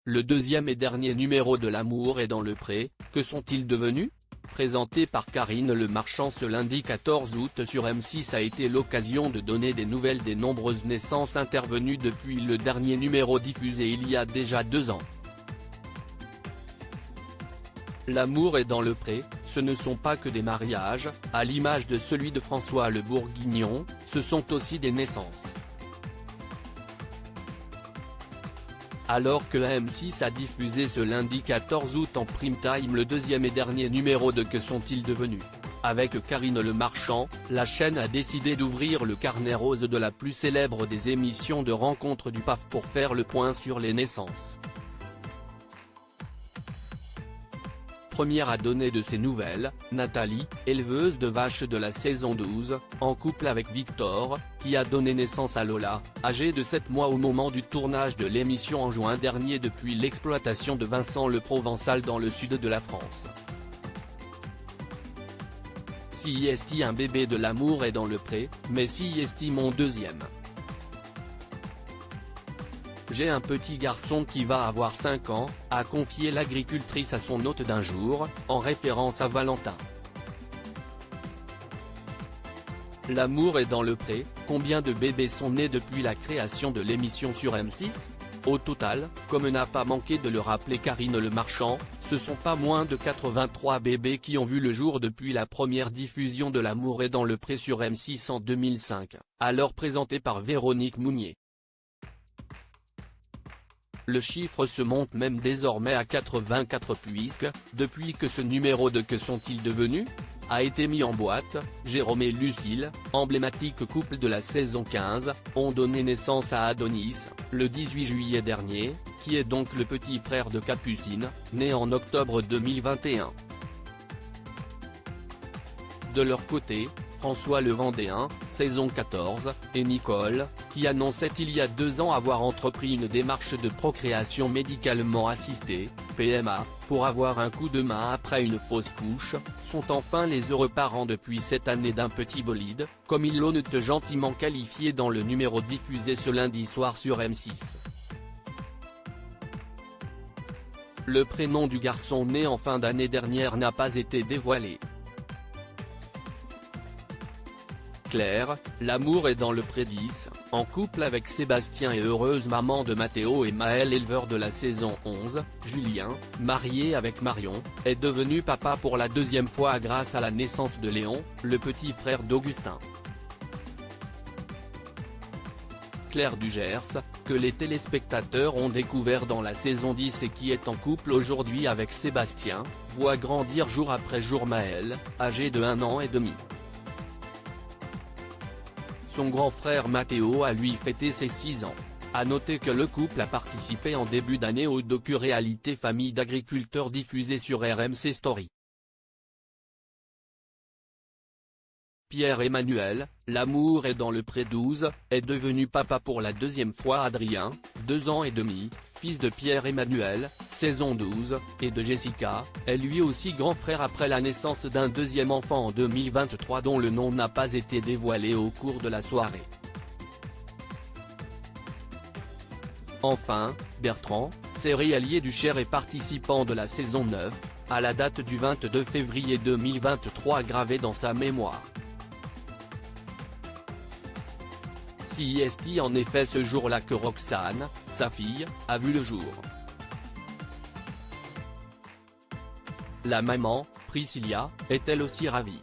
le deuxième et dernier numéro de L'amour est dans le pré, que sont-ils devenus ? Présenté par Karine Le Marchand ce lundi 14 août sur M6 a été l'occasion de donner des nouvelles des nombreuses naissances intervenues depuis le dernier numéro diffusé il y a déjà 2 ans. L'amour est dans le pré, ce ne sont pas que des mariages, à l'image de celui de François Le Bourguignon, ce sont aussi des naissances. Alors que M6 a diffusé ce lundi 14 août en prime time le deuxième et dernier numéro de Que sont-ils devenus ? Avec Karine Le Marchand, la chaîne a décidé d'ouvrir le carnet rose de la plus célèbre des émissions de rencontres du PAF pour faire le point sur les naissances. Première à donner de ses nouvelles, Nathalie, éleveuse de vaches de la saison 12, en couple avec Victor, qui a donné naissance à Lola, âgée de 7 mois au moment du tournage de l'émission en juin dernier depuis l'exploitation de Vincent Le Provençal dans le sud de la France. Si est un bébé de L'amour est dans le pré, mais si est mon deuxième. J'ai un petit garçon qui va avoir 5 ans, a confié l'agricultrice à son hôte d'un jour, en référence à Valentin. L'amour est dans le pré, combien de bébés sont nés depuis la création de l'émission sur M6 ? Au total, comme n'a pas manqué de le rappeler Karine Le Marchand, ce sont pas moins de 83 bébés qui ont vu le jour depuis la première diffusion de L'amour est dans le pré sur M6 en 2005, alors présenté par Véronique Mounier. Le chiffre se monte même désormais à 84 puisque, depuis que ce numéro de Que sont-ils devenus ? A été mis en boîte, Jérôme et Lucille, emblématique couple de la saison 15, ont donné naissance à Adonis, le 18 juillet dernier, qui est donc le petit frère de Capucine, né en octobre 2021. De leur côté, François Le Vendéen, saison 14, et Nicole, qui annonçait il y a 2 ans avoir entrepris une démarche de procréation médicalement assistée, PMA, pour avoir un coup de main après une fausse couche, sont enfin les heureux parents depuis cette année d'un petit bolide, comme ils l'ont gentiment qualifié dans le numéro diffusé ce lundi soir sur M6. Le prénom du garçon né en fin d'année dernière n'a pas été dévoilé. Claire, L'amour est dans le pré 10, en couple avec Sébastien et heureuse maman de Mathéo et Maël éleveur de la saison 11, Julien, marié avec Marion, est devenu papa pour la 2e fois grâce à la naissance de Léon, le petit frère d'Augustin. Claire Dugers, que les téléspectateurs ont découvert dans la saison 10 et qui est en couple aujourd'hui avec Sébastien, voit grandir jour après jour Maël, âgé de 1 an et demi. Son grand frère Mathéo a lui fêté ses 6 ans. A noter que le couple a participé en début d'année au docu-réalité Famille d'agriculteurs diffusé sur RMC Story. Pierre-Emmanuel, L'amour est dans le pré 12, est devenu papa pour la 2e fois. Adrien, 2 ans et demi, fils de Pierre-Emmanuel, saison 12, et de Jessica, est lui aussi grand frère après la naissance d'un 2e enfant en 2023 dont le nom n'a pas été dévoilé au cours de la soirée. Enfin, Bertrand, céréalier du Cher et participant de la saison 9, à la date du 22 février 2023 gravé dans sa mémoire. Si est en effet ce jour-là que Roxane, sa fille, a vu le jour. La maman, Priscilla, est elle aussi ravie.